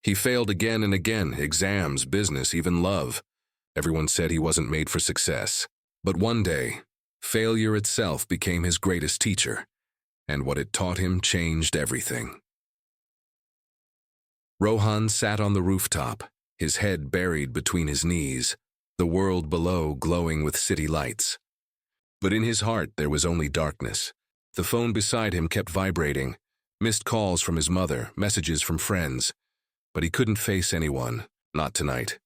He failed again and again, exams, business, even love. Everyone said he wasn't made for success. But one day, failure itself became his greatest teacher, and what it taught him changed everything. Rohan sat on the rooftop, his head buried between his knees, the world below glowing with city lights. But in his heart there was only darkness. The phone beside him kept vibrating, missed calls from his mother, messages from friends. But he couldn't face anyone, not tonight.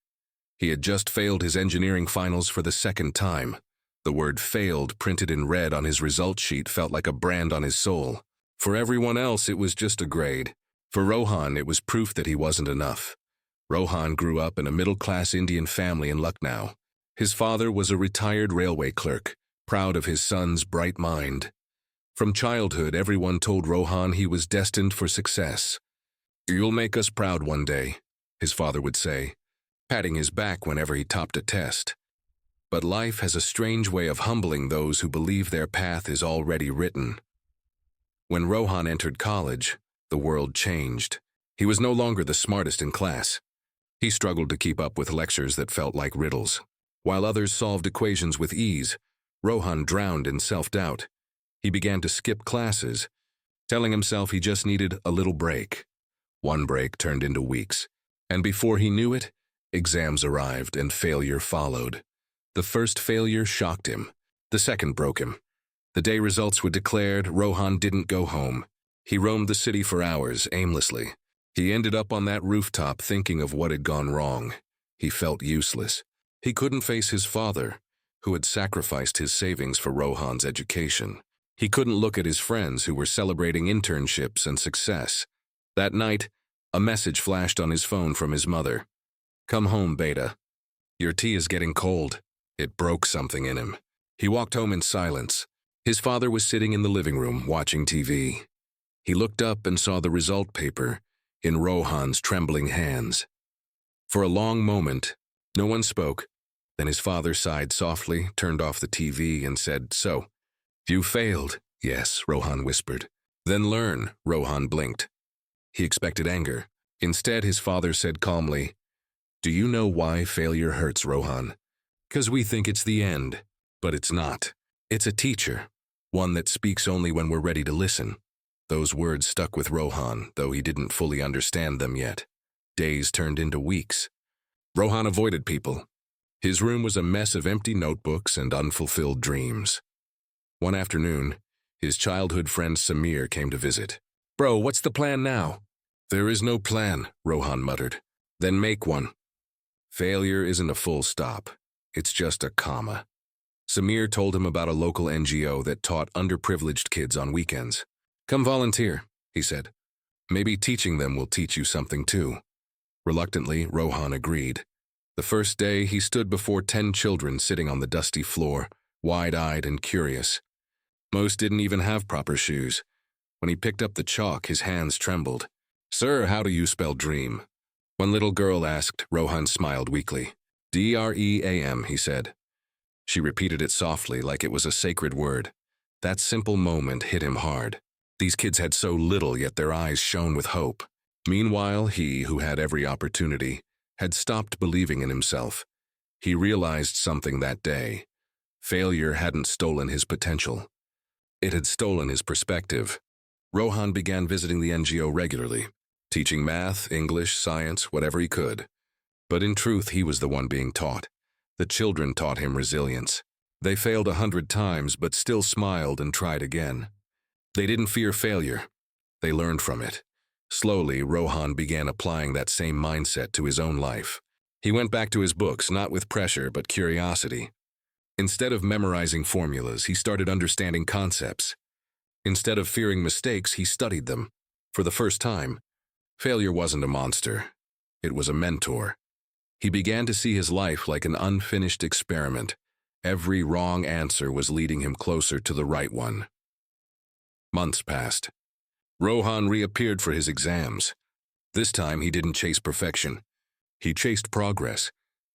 He had just failed his engineering finals for the second time. The word failed printed in red on his result sheet felt like a brand on his soul. For everyone else, it was just a grade. For Rohan, it was proof that he wasn't enough. Rohan grew up in a middle-class Indian family in Lucknow. His father was a retired railway clerk, proud of his son's bright mind. From childhood, everyone told Rohan he was destined for success. "You'll make us proud one day," his father would say, patting his back whenever he topped a test. But life has a strange way of humbling those who believe their path is already written. When Rohan entered college, the world changed. He was no longer the smartest in class. He struggled to keep up with lectures that felt like riddles. While others solved equations with ease, Rohan drowned in self-doubt. He began to skip classes, telling himself he just needed a little break. One break turned into weeks, and before he knew it, exams arrived and failure followed. The first failure shocked him. The second broke him. The day results were declared, Rohan didn't go home. He roamed the city for hours, aimlessly. He ended up on that rooftop thinking of what had gone wrong. He felt useless. He couldn't face his father, who had sacrificed his savings for Rohan's education. He couldn't look at his friends who were celebrating internships and success. That night, a message flashed on his phone from his mother. "Come home, Beta. Your tea is getting cold." It broke something in him. He walked home in silence. His father was sitting in the living room, watching TV. He looked up and saw the result paper in Rohan's trembling hands. For a long moment, no one spoke. Then his father sighed softly, turned off the TV, and said, "So, you failed." "Yes," Rohan whispered. "Then learn," Rohan blinked. He expected anger. Instead, his father said calmly, "Do you know why failure hurts, Rohan? 'Cause we think it's the end, but it's not. It's a teacher, one that speaks only when we're ready to listen." Those words stuck with Rohan, though he didn't fully understand them yet. Days turned into weeks. Rohan avoided people. His room was a mess of empty notebooks and unfulfilled dreams. One afternoon, his childhood friend Samir came to visit. "Bro, what's the plan now?" "There is no plan," Rohan muttered. "Then make one." Failure isn't a full stop. It's just a comma. Samir told him about a local NGO that taught underprivileged kids on weekends. "Come volunteer," he said. "Maybe teaching them will teach you something too." Reluctantly, Rohan agreed. The first day, he stood before 10 children sitting on the dusty floor, wide-eyed and curious. Most didn't even have proper shoes. When he picked up the chalk, his hands trembled. "Sir, how do you spell dream?" One little girl asked. Rohan smiled weakly. "DREAM, he said. She repeated it softly, like it was a sacred word. That simple moment hit him hard. These kids had so little, yet their eyes shone with hope. Meanwhile, he, who had every opportunity, had stopped believing in himself. He realized something that day. Failure hadn't stolen his potential. It had stolen his perspective. Rohan began visiting the NGO regularly, teaching math, English, science, whatever he could. But in truth, he was the one being taught. The children taught him resilience. They failed 100 times, but still smiled and tried again. They didn't fear failure. They learned from it. Slowly, Rohan began applying that same mindset to his own life. He went back to his books, not with pressure, but curiosity. Instead of memorizing formulas, he started understanding concepts. Instead of fearing mistakes, he studied them. For the first time, failure wasn't a monster. It was a mentor. He began to see his life like an unfinished experiment. Every wrong answer was leading him closer to the right one. Months passed. Rohan reappeared for his exams. This time, he didn't chase perfection. He chased progress.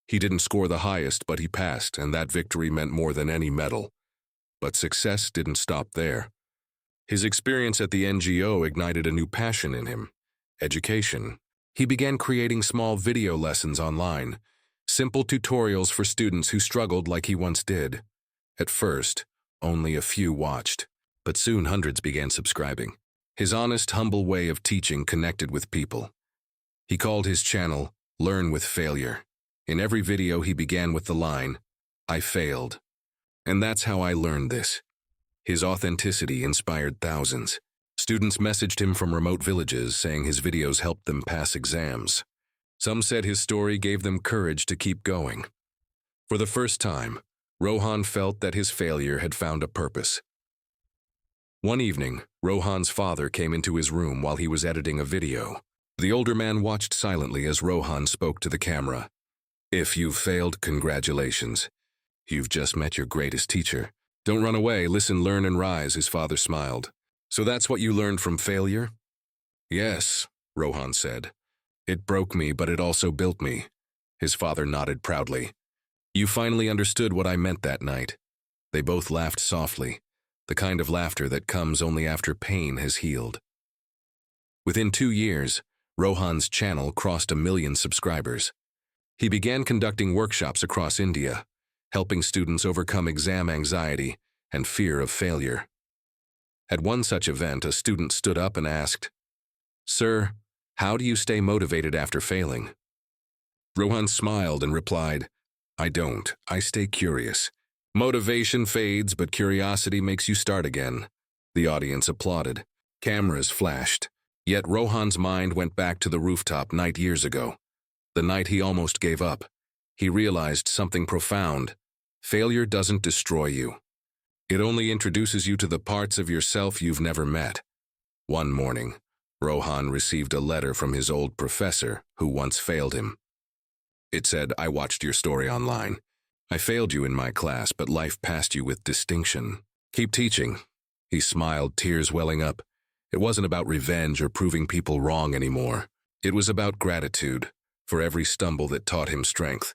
He didn't score the highest, but he passed, and that victory meant more than any medal. But success didn't stop there. His experience at the NGO ignited a new passion in him: education. He began creating small video lessons online, simple tutorials for students who struggled like he once did. At first, only a few watched, but soon hundreds began subscribing. His honest, humble way of teaching connected with people. He called his channel Learn with Failure. In every video he began with the line, "I failed." And that's how I learned this. His authenticity inspired thousands. Students messaged him from remote villages saying his videos helped them pass exams. Some said his story gave them courage to keep going. For the first time, Rohan felt that his failure had found a purpose. One evening, Rohan's father came into his room while he was editing a video. The older man watched silently as Rohan spoke to the camera. "If you've failed, congratulations. You've just met your greatest teacher. Don't run away, listen, learn, and rise," his father smiled. "So that's what you learned from failure?" "Yes," Rohan said. "It broke me, but it also built me." His father nodded proudly. "You finally understood what I meant that night." They both laughed softly, the kind of laughter that comes only after pain has healed. Within 2 years, Rohan's channel crossed 1 million subscribers. He began conducting workshops across India, helping students overcome exam anxiety and fear of failure. At one such event, a student stood up and asked, "Sir, how do you stay motivated after failing?" Rohan smiled and replied, "I don't. I stay curious. Motivation fades, but curiosity makes you start again." The audience applauded. Cameras flashed. Yet Rohan's mind went back to the rooftop night years ago. The night he almost gave up. He realized something profound. Failure doesn't destroy you. It only introduces you to the parts of yourself you've never met. One morning, Rohan received a letter from his old professor who once failed him. It said, "I watched your story online. I failed you in my class, but life passed you with distinction. Keep teaching." He smiled, tears welling up. It wasn't about revenge or proving people wrong anymore. It was about gratitude for every stumble that taught him strength.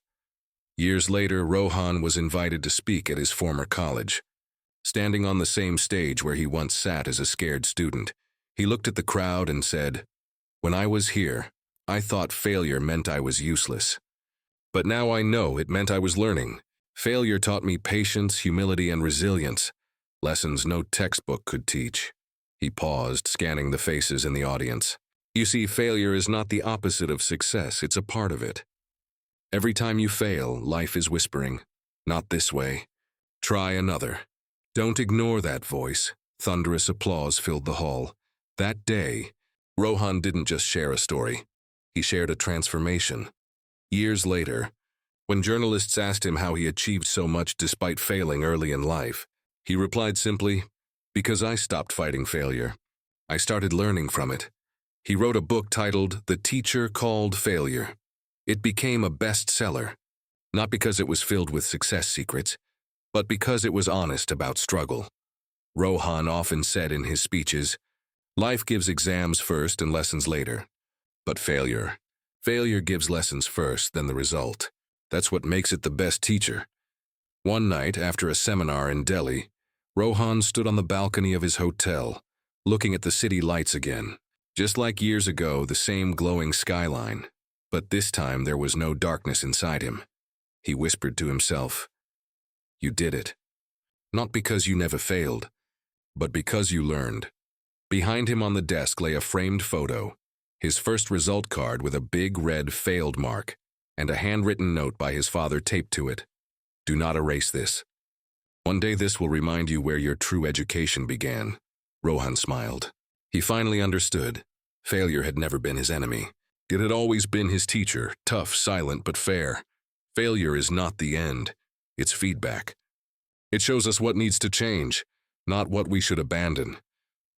Years later, Rohan was invited to speak at his former college. Standing on the same stage where he once sat as a scared student, he looked at the crowd and said, "When I was here, I thought failure meant I was useless. But now I know it meant I was learning. Failure taught me patience, humility, and resilience, lessons no textbook could teach." He paused, scanning the faces in the audience. You see, failure is not the opposite of success, it's a part of it. Every time you fail, life is whispering, "Not this way. Try another." Don't ignore that voice. Thunderous applause filled the hall. That day, Rohan didn't just share a story. He shared a transformation. Years later, when journalists asked him how he achieved so much despite failing early in life, he replied simply, "Because I stopped fighting failure. I started learning from it." He wrote a book titled The Teacher Called Failure. It became a bestseller, not because it was filled with success secrets, but because it was honest about struggle. Rohan often said in his speeches, "Life gives exams first and lessons later. But failure gives lessons first, then the result. That's what makes it the best teacher." One night, after a seminar in Delhi, Rohan stood on the balcony of his hotel, looking at the city lights again. Just like years ago, the same glowing skyline. But this time there was no darkness inside him. He whispered to himself, "You did it. Not because you never failed, but because you learned." Behind him on the desk lay a framed photo, his first result card with a big red failed mark, and a handwritten note by his father taped to it. "Do not erase this. One day this will remind you where your true education began." Rohan smiled. He finally understood. Failure had never been his enemy. It had always been his teacher, tough, silent, but fair. Failure is not the end. It's feedback. It shows us what needs to change, not what we should abandon.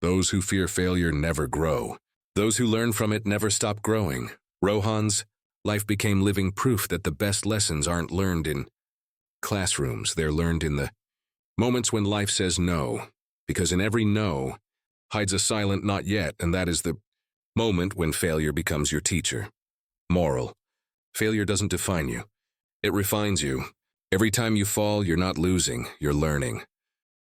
Those who fear failure never grow. Those who learn from it never stop growing. Rohan's life became living proof that the best lessons aren't learned in classrooms. They're learned in the moments when life says no, because in every no hides a silent not yet, and that is the moment when failure becomes your teacher. Moral: failure doesn't define you. It refines you. Every time you fall, you're not losing, you're learning.